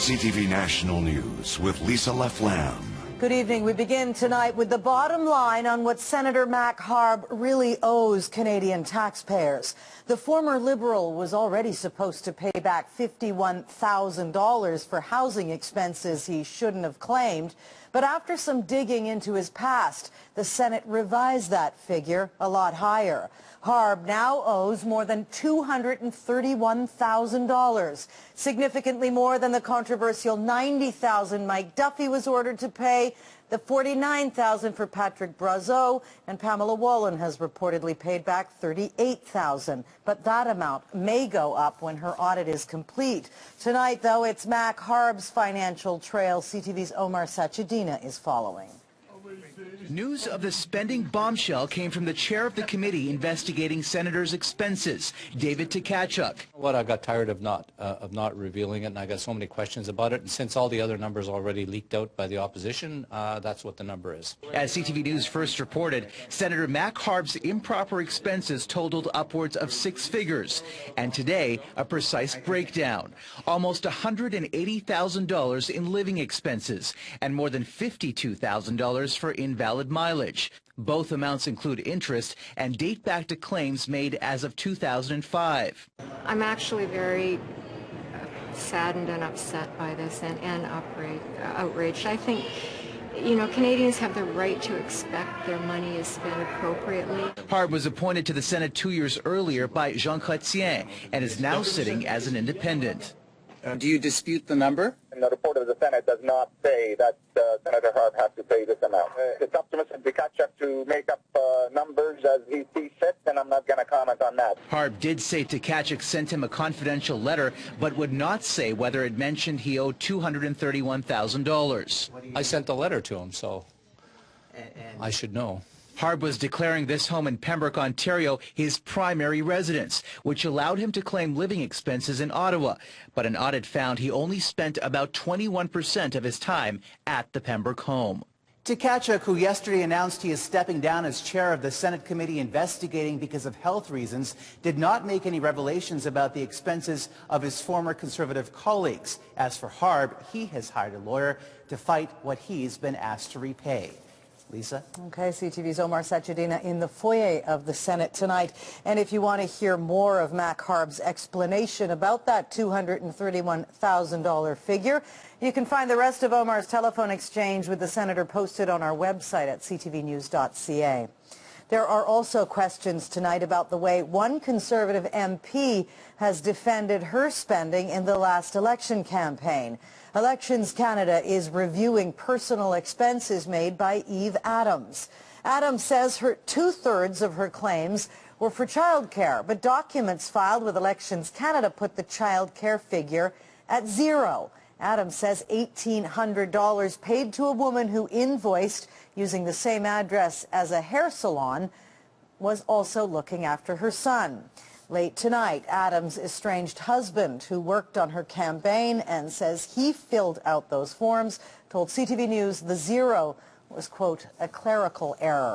CTV National News with Lisa Leflam. Good evening. We begin tonight with the bottom line on what Senator Harb really owes Canadian taxpayers. The former Liberal was already supposed to pay back $51,000 for housing expenses he shouldn't have claimed. But after some digging into his past, the Senate revised that figure a lot higher. Harb now owes more than $231,000, significantly more than the controversial $90,000 Mike Duffy was ordered to pay, the $49,000 for Patrick Brazeau, and Pamela Wallin has reportedly paid back $38,000. But that amount may go up when her audit is complete. Tonight, though, it's Harb's financial trail. CTV's Omar Sachedina is following. News of the spending bombshell came from the chair of the committee investigating senators' expenses, David Tkachuk. What I got tired of not revealing it, and I got so many questions about it. And since all the other numbers already leaked out by the opposition, that's what the number is. As CTV News first reported, Senator Harb's improper expenses totaled upwards of 6 figures, and today a precise breakdown: almost $180,000 in living expenses and more than $52,000 for invalid mileage. Both amounts include interest and date back to claims made as of 2005. I'm actually very saddened and upset by this and outraged. I think, you know, Canadians have the right to expect their money is spent appropriately. Harb was appointed to the Senate 2 years earlier by Jean Chrétien and is now sitting as an independent. Do you dispute the number? And the report of the Senate does not say that Senator Harb has to pay this amount. It's up to Mr. Tkachuk to make up numbers as he sees fit, and I'm not going to comment on that. Harb did say Tkachuk sent him a confidential letter, but would not say whether it mentioned he owed $231,000. I sent a letter to him, so I should know. Harb was declaring this home in Pembroke, Ontario, his primary residence, which allowed him to claim living expenses in Ottawa. But an audit found he only spent about 21% of his time at the Pembroke home. Tkachuk, who yesterday announced he is stepping down as chair of the Senate committee investigating because of health reasons, did not make any revelations about the expenses of his former Conservative colleagues. As for Harb, he has hired a lawyer to fight what he's been asked to repay. Lisa? Okay, CTV's Omar Sachedina in the foyer of the Senate tonight. And if you want to hear more of Harb's explanation about that $231,000 figure, you can find the rest of Omar's telephone exchange with the senator posted on our website at ctvnews.ca. There are also questions tonight about the way one Conservative MP has defended her spending in the last election campaign. Elections Canada is reviewing personal expenses made by Eve Adams. Adams says her 2/3 of her claims were for childcare, but documents filed with Elections Canada put the childcare figure at $0. Adams says $1,800 paid to a woman who invoiced using the same address as a hair salon was also looking after her son. Late tonight, Adams' estranged husband, who worked on her campaign and says he filled out those forms, told CTV News the $0 was, quote, a clerical error.